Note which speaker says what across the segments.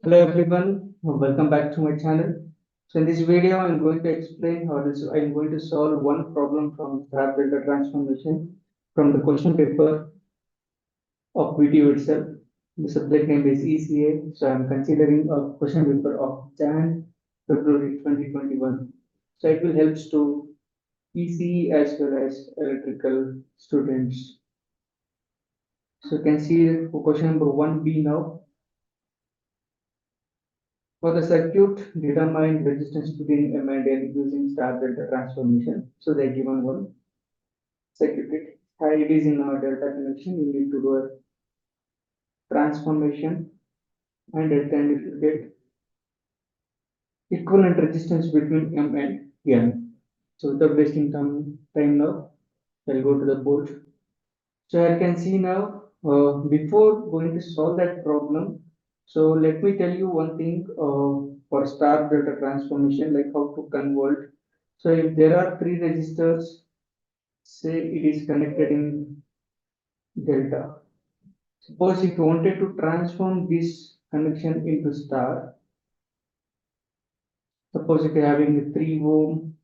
Speaker 1: Hello everyone, welcome back to my channel. So in this video, I'm going to explain I'm going to solve one problem from star delta transformation from the question paper of video itself. The subject name is ECA. So I'm considering a question paper of Jan February 2021. So it will help to ECE as well as electrical students. So you can see question number 1B now. For the circuit, determine resistance between M and N using star delta transformation. So they given one circuit. It is in a delta connection. You need to do a transformation and at the end you will get equivalent resistance between M and N. So without wasting time now, I'll go to the board. So I can see now, before going to solve that problem, so let me tell you one thing for star delta transformation, like how to convert. So if there are three resistors, say it is connected in delta. Suppose if you wanted to transform this connection into star, suppose if you're having 3 ohm,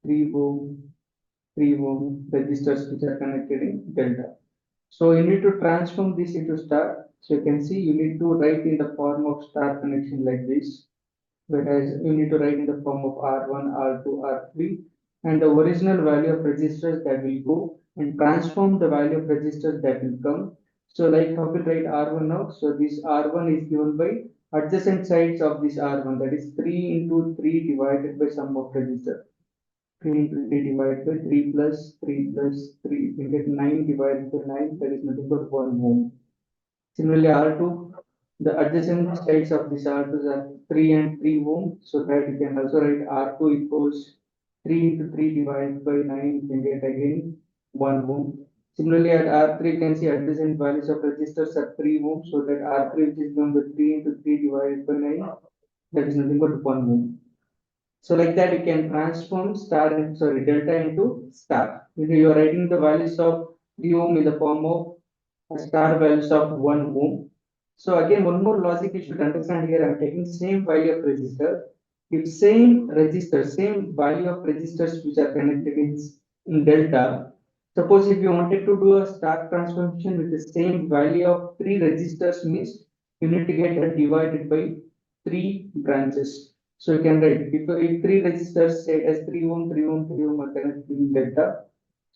Speaker 1: 3 ohm, 3 ohm resistors which are connected in delta. So you need to transform this into star. So you can see you need to write in the form of star connection like this, whereas you need to write in the form of R1, R2, R3, and the original value of resistors that will go and transform the value of resistors that will come. So like how we write R1 now. So this R1 is given by adjacent sides of this R1, that is 3 into 3 divided by sum of resistors. 3 into 3 divided by 3 plus 3 plus 3, you get 9 divided by 9, that is nothing but 1 ohm. Similarly, R2, the adjacent sides of this R2 are 3 and 3 ohm, so that you can also write R2 equals 3 into 3 divided by 9, you can get again 1 ohm. Similarly, at R3, you can see adjacent values of resistors are 3 ohm, so that R3 which is given by 3 into 3 divided by 9, that is nothing but 1 ohm. So like that you can transform delta into star. You are writing the values of 3 ohm in the form of star values of 1 ohm. So again, one more logic you should understand here. I'm taking same value of resistor. If same resistor, same value of resistors which are connected in delta. Suppose if you wanted to do a star transformation with the same value of 3 resistors means you need to get a divided by 3 branches. So you can write if 3 resistors say as 3 ohm, 3 ohm, 3 ohm are connected in delta.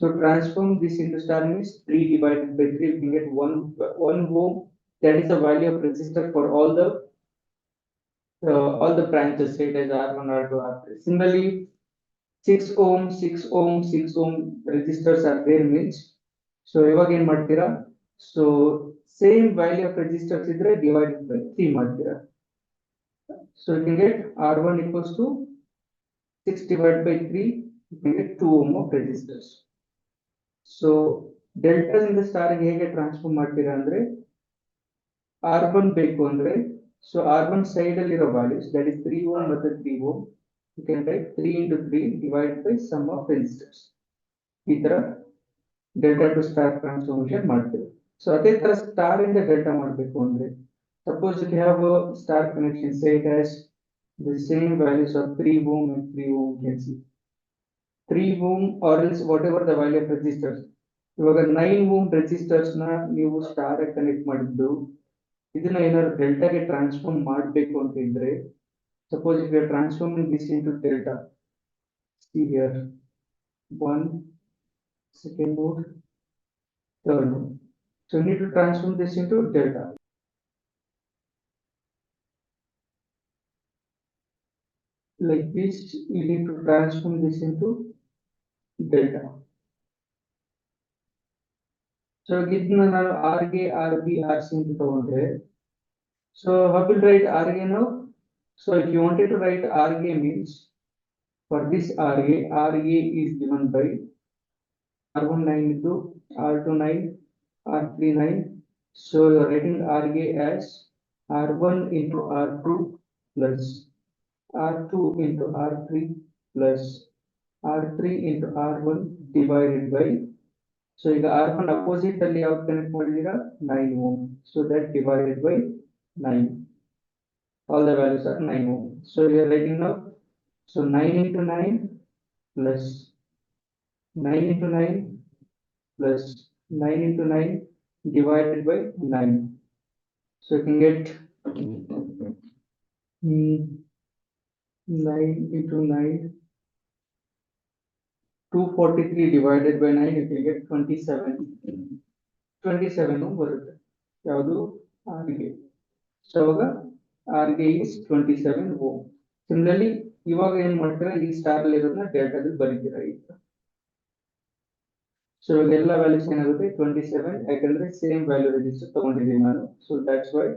Speaker 1: So transform this into star means 3 divided by 3, we can get 1 ohm. That is the value of resistor for all the branches, say it as R1, R2, R3. Similarly, 6 ohm, 6 ohm, 6 ohm resistors are there means. So ಇವಾಗ ಏನ್ ಮಾಡ್ತೀರಾ? So same value of resistors ಇದ್ರೆ divided by 3 ಮಾಡ್ತೀರಾ. So you can get R1 equals to 6 divided by 3, you can get 2 ohm of resistors. So deltas in the star ಹೇಗೆ transform ಮಾಡ್ತೀರಾ ಅಂದ್ರೆ R1 ಬೇಕು ಅಂದ್ರೆ so R1 side ಅಲ್ಲಿರೋ values that is 3 ohm ಮತ್ತು 3 ohm, you can write 3 into 3 divided by sum of resistors. ಈ ತರ delta to star transformation ಮಾಡ್ತೀವಿ. ಸೊ ಅದೇ ತರ ಸ್ಟಾರ್ ಇಂದ ಡೆಲ್ಟಾ ಮಾಡಬೇಕು ಅಂದ್ರೆ suppose if you have a star connection, say it has the same values of 3 ohm and 3 ohm, you can see 3 ohm or else whatever the value of resistors. ಇವಾಗ 9 ohm resistors ನ ನೀವು star connect ಮಾಡಿದ್ದು ಇದನ್ನ ಏನಾದ್ರು ಡೆಲ್ಟಾಗೆ transform ಮಾಡಬೇಕು ಅಂತ ಇದ್ರೆ suppose if you are transforming this into delta, see here 1 second mode, third mode. So you need to transform this into delta. Like this, you need to transform this into delta. So ಇದನ್ನ ನಾವು R ಗೆ RB RC ಅಂತ ತಗೊಂಡ್ರೆ, so how will write RA now? So if you wanted to write RA means for this RA is given by R1 9 into R2 9, R3 9. So you are writing RA as R1 into R2 plus R2 into R3 plus R3 into R1 divided by, so ಈಗ R1 opposite ಅಲ್ಲಿ ಯಾವ್ದು connect ಮಾಡಿದೀರಾ 9 ohm, so that divided by 9. all the values are 9 ohm. So we are writing now, so 9 into 9 plus 9 into 9 plus 9 into 9 divided by 9. So you can get 9 into 9, 243 divided by 9, you can get 27. 27 ಬರುತ್ತೆ ಯಾವುದು ಆರ್ಗೆ. So ಅವಾಗ ಆರ್ಗೆ is 27 ohm. Similarly ಇವಾಗ ಏನ್ ಮಾಡ್ತೀರಾ, ಈ star ಅಲ್ಲಿ ಇರೋದನ್ನ ಡೆಲ್ಟಾದಲ್ಲಿ ಬರೀತೀರಾ ಈಗ. ಸೊ ಇವಾಗ ಎಲ್ಲ ವ್ಯಾಲ್ಯೂಸ್ ಏನಾಗುತ್ತೆ 27, ಯಾಕಂದ್ರೆ ಸೇಮ್ ವ್ಯಾಲ್ಯೂ ರಿಜಿಸ್ಟರ್ ತಗೊಂಡಿದ್ದೀನಿ ನಾನು. So that's why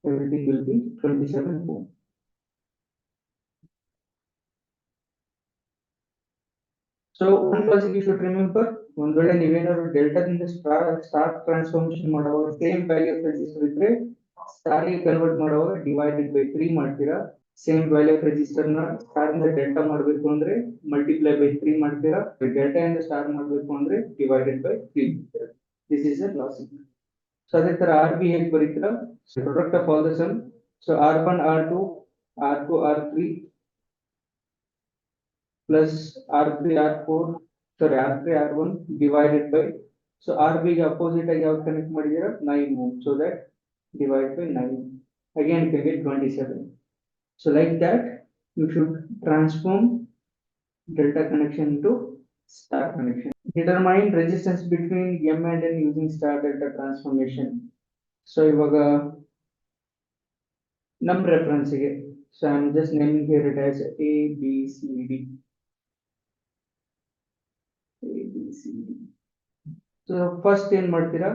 Speaker 1: everything will be 27 ohm. So one logic you should remember, ಒಂದ್ ವೇಳೆ ನೀವೇನಾದ್ರು ಡೆಲ್ಟಾದಿಂದ ಸ್ಟಾರ್ ಟ್ರಾನ್ಸ್ಫಾರ್ಮೇಶನ್ ಮಾಡುವಾಗ ಸೇಮ್ ವ್ಯಾಲ್ಯೂ ಆಫ್ ರೆಜಿಸ್ಟರ್ ಇದ್ರೆ ಸ್ಟಾರ್ ಗೆ ಕನ್ವರ್ಟ್ ಮಾಡುವಾಗ ಡಿವೈಡೆಡ್ ಬೈ 3 ಮಾಡ್ತೀರಾ. ಸೇಮ್ ವ್ಯಾಲ್ಯೂ ಆಫ್ ರೆಜಿಸ್ಟರ್ ನ ಸ್ಟಾರ್ ಇಂದ ಡೆಲ್ಟಾ ಮಾಡಬೇಕು ಅಂದ್ರೆ ಮಲ್ಟಿಪ್ಲೈ ಬೈ 3 ಮಾಡ್ತೀರಾ. ಡೆಲ್ಟಾ ಇಂದ ಸ್ಟಾರ್ ಮಾಡಬೇಕು ಅಂದ್ರೆ ಡಿವೈಡೆಡ್ ಬೈ 3 ಮಾಡ್ತೀರಾ. This is a logic. So ಅದೇ ತರ ಆರ್ ಬಿ ಹೇಗೆ ಬರೀತೀರಾ, product of all the sum. So R1 R2 R2 R3 plus R3 R4, sorry R3 R1 divided by, so RB ಗೆ opposite ಆಗಿ ಯಾವ್ದು ಕನೆಕ್ಟ್ ಮಾಡಿದೀರಾ 9 ohm, so that divide by 9, again you can get 27. So like that you should transform delta connection to star connection. Determine resistance between M and N using star delta transformation. So ಇವಾಗ ನಮ್ reference ಗೆ, so I am just naming here it as A B C D. So first ಏನ್ ಮಾಡ್ತೀರಾ,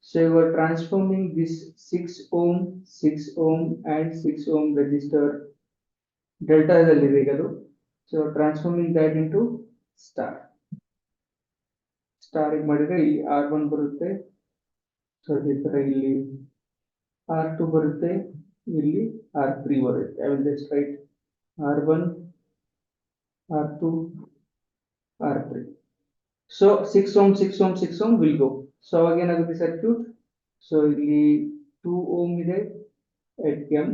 Speaker 1: so you are transforming this 6 ohm 6 ohm and 6 ohm resistor delta ದಲ್ಲಿದೆ ಈಗ ಅದು. So transforming that into star. Star ಮಾಡಿದ್ರೆ ಇಲ್ಲಿ R1 ಬರುತ್ತೆ, so ಅದೇ ತರ ಇಲ್ಲಿ R2 ಬರುತ್ತೆ, ಇಲ್ಲಿ R3 ಬರುತ್ತೆ. I will just write R1 R2 R3. So 6 ohm 6 ohm 6 ohm will go. So ಅವಾಗ ಏನಾಗುತ್ತೆ ಸರ್ಕ್ಯೂಟ್, ಸೊ ಇಲ್ಲಿ 2 ohm ಇದೆ at M,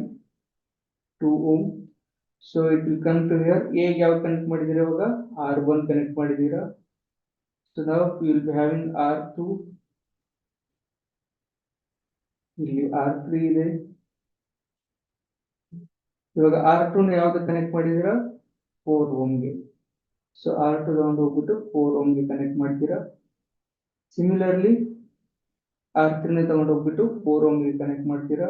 Speaker 1: 2 ohm. So it will come to here. A ಗೆ ಯಾವ ಕನೆಕ್ಟ್ ಮಾಡಿದೀರಾ, ಇವಾಗ R1 ಕನೆಕ್ಟ್ ಮಾಡಿದೀರಾ. So now you will be having R2, ಇಲ್ಲಿ R3 ಇದೆ. ಇವಾಗ R2 ನ ಯಾವ್ದು ಕನೆಕ್ಟ್ ಮಾಡಿದೀರಾ 4 ohm ಗೆ. ಸೊ R2 ತಗೊಂಡು ಹೋಗ್ಬಿಟ್ಟು 4 ohm ಗೆ ಕನೆಕ್ಟ್ ಮಾಡ್ತೀರಾ. ಸಿಮಿಲರ್ಲಿ R3 ನ ತಗೊಂಡು ಹೋಗ್ಬಿಟ್ಟು 4 ohm ಗೆ ಕನೆಕ್ಟ್ ಮಾಡ್ತೀರಾ.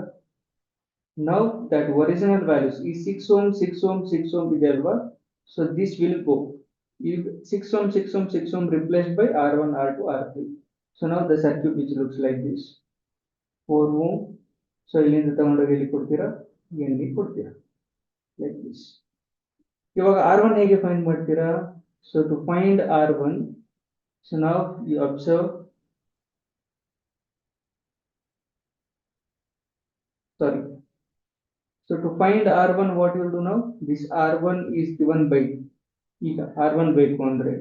Speaker 1: Now that original values is 6 ohm 6 ohm 6 ohm ಇದೆ ಅಲ್ವಾ, so this will go. If 6 ohm 6 ohm 6 ohm replaced by R1 R2 R3. So now the circuit which looks like this, 4 ohm. So ಇಲ್ಲಿಂದ ತಗೊಂಡೋಗಿ ಇಲ್ಲಿ ಕೊಡ್ತೀರಾ, ಇಲ್ಲಿ ಕೊಡ್ತೀರಾ like this. ಇವಾಗ R1 ಹೇಗೆ ಫೈಂಡ್ ಮಾಡ್ತೀರಾ, so to find R1, so now you observe, sorry, so to find R1 what you will do now, this R1 is given by, ಈಗ R1 ಬೇಕು ಅಂದ್ರೆ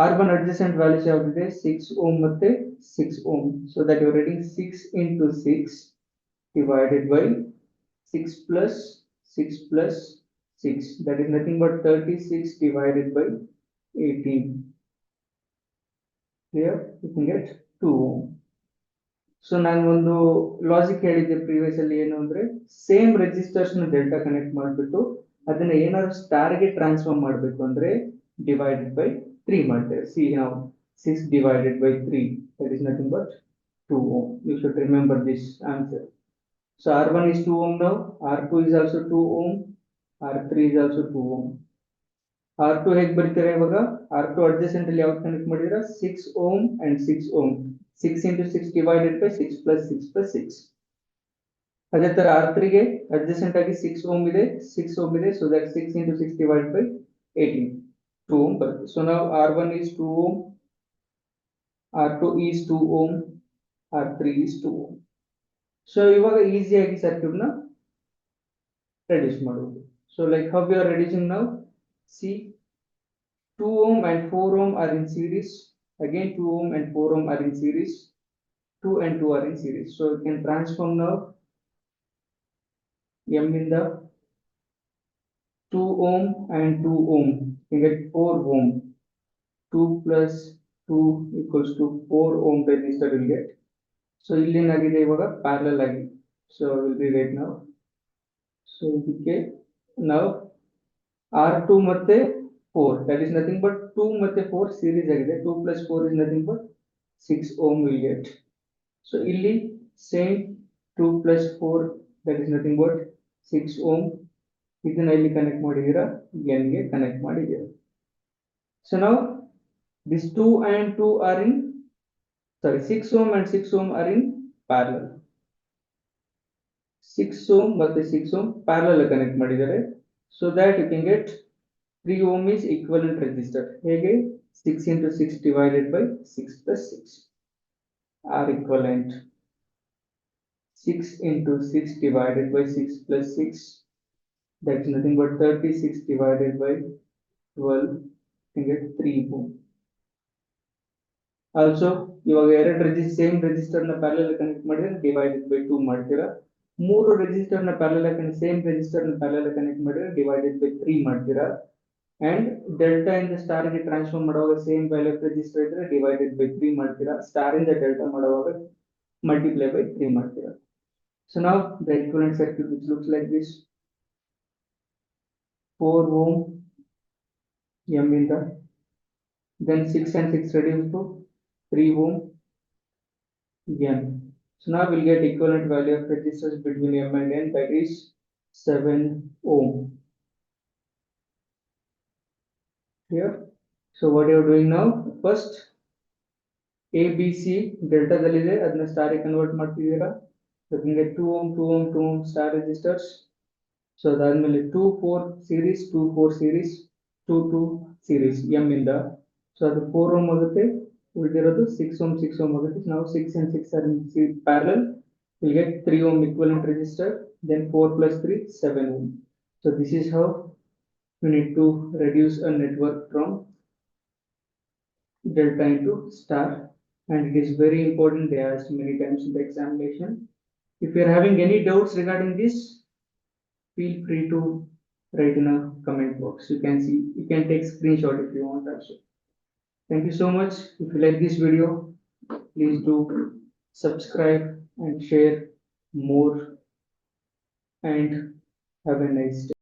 Speaker 1: R1 adjacent values ಯಾವ್ದಿದೆ 6 ohm ಮತ್ತೆ 6 ohm. So that you are writing 6 into 6 divided by 6 plus 6 plus 6, that is nothing but 36 divided by 18. Here you can get 2 ohm. So ನಾನು ಒಂದು logic ಹೇಳಿದ್ದೆ previous ಅಲ್ಲಿ, ಏನು ಅಂದ್ರೆ ಸೇಮ್ ರೆಜಿಸ್ಟರ್ಸ್ ನ delta connect ಮಾಡ್ಬಿಟ್ಟು ಅದನ್ನ ಏನಾದ್ರು ಸ್ಟಾರ್ ಗೆ ಟ್ರಾನ್ಸ್ಫಾರ್ಮ್ ಮಾಡ್ಬೇಕು ಅಂದ್ರೆ ಡಿವೈಡೆಡ್ ಬೈ 3 ಮಾಡ್ತೇವೆ. ಸಿ ನಾವು 6 divided by 3, that is nothing but 2 ohm. You should remember this answer. So R1 is 2 ohm now, R2 is also 2 ohm, R3 is also 2 ohm. R2 ಹೇಗೆ ಬರೀತಾರೆ ಇವಾಗ, R2 adjacent ಅಲ್ಲಿ ಯಾವ್ದು connect ಮಾಡಿದ್ರೆ 6 ohm and 6 ohm, 6 into 6 divided by 6 plus 6 plus 6. ಅದೇ ತರ R3 ಗೆ adjacent ಆಗಿ 6 ohm ಇದೆ 6 ohm ಇದೆ, so that 6 into 6 divided by 18, 2 ohm ಬರುತ್ತೆ. So now R1 is 2 ohm, R2 is 2 ohm, R3 is 2 ohm. So ಇವಾಗ ಈಸಿಯಾಗಿ ಸರ್ಕ್ಯೂಟ್ ನ ರೆಡ್ಯೂಸ್ ಮಾಡುವುದು. So like how we are reducing now, see 2 ohm and 4 ohm are in series, again 2 ohm and 4 ohm are in series, 2 and 2 are in series. So you can transform now M in the 2 ohm and 2 ohm, you get 4 ohm. 2 plus 2 equals to 4 ohm resistor will get. So ಇಲ್ಲಿ ಏನಾಗಿದೆ ಇವಾಗ parallel ಆಗಿ. So will be right now. So ಇದಕ್ಕೆ ನಾವು R2 ಮತ್ತೆ 4, that is nothing but 2 ಮತ್ತೆ 4 series ಆಗಿದೆ. 2 plus 4 is nothing but 6 ohm will get. So ಇಲ್ಲಿ same 2 plus 4, that is nothing but 6 ohm. ಇದನ್ನ ಇಲ್ಲಿ ಕನೆಕ್ಟ್ ಮಾಡಿದೀರಾ, n ಗೆ ಕನೆಕ್ಟ್ ಮಾಡಿದೀರಾ. So now these 2 and 2 are in, sorry, 6 ohm and 6 ohm are in parallel. 6 ohm ಮತ್ತೆ 6 ohm parallel connect ಮಾಡಿದ್ದಾರೆ. So that you can get 3 ohm is equivalent resistor. ಹೇಗೆ 6 into 6 divided by 6 plus 6 are equivalent. 6 into 6 divided by 6 plus 6, that's nothing but 36 divided by 12, you get 3 ohm. Also ಇವಾಗ ಎರಡು same register ನ parallel connect ಮಾಡಿದ್ರೆ divided by 2 ಮಾಡ್ತೀರಾ. ಮೂರು register ನ parallel connect, same register ನ parallel connect ಮಾಡಿದ್ರೆ divided by 3 ಮಾಡ್ತೀರಾ. ಅಂಡ್ ಡೆಲ್ಟಾ ಇಂದ ಸ್ಟಾರ್ ಗೆ ಟ್ರಾನ್ಸ್ಫಾರ್ಮ್ ಮಾಡುವಾಗ ಸೇಮ್ ವ್ಯಾಲ್ಯೂ ಆಫ್ ರೆಜಿಸ್ಟರ್ ಇದ್ರೆ ಡಿವೈಡೆಡ್ ಬೈ 3 ಮಾಡ್ತೀರಾ. ಸ್ಟಾರ್ ಇಂದ ಡೆಲ್ಟಾ ಮಾಡುವಾಗ ಮಲ್ಟಿಪ್ಲೈ ಬೈ 3 ಮಾಡ್ತೀರಾ. So now the equivalent circuit which looks like this: 4 ohm M in the, then 6 and 6 reduced to 3 ohm N. So now we'll get equivalent value of resistance between M and N, that is 7 ohm. Here, so what you are doing now, first A B C delta dalide adna star ge convert ಮಾಡ್ತಿದ್ದೀರಾ. So you can get 2 ohm 2 ohm 2 ohm star resistors. So ಅದಾದ್ಮೇಲೆ 2 4 series 2 4 series 2 2 series M ಇಂದ, so ಅದು 4 ohm ಆಗುತ್ತೆ. ಉಳಿದಿರೋದು 6 ohm 6 ohm ಆಗುತ್ತೆ. Now 6 and 6 are in parallel, we'll get 3 ohm equivalent resistor, then 4 plus 3 7 ohm. So this is how we need to reduce a network from delta into star, and it is very important. They asked many times in the examination. If you are having any doubts regarding this, feel free to write in a comment box. You can see, you can take screenshot if you want also. Thank you so much. If you like this video, please do subscribe and share more, and have a nice day.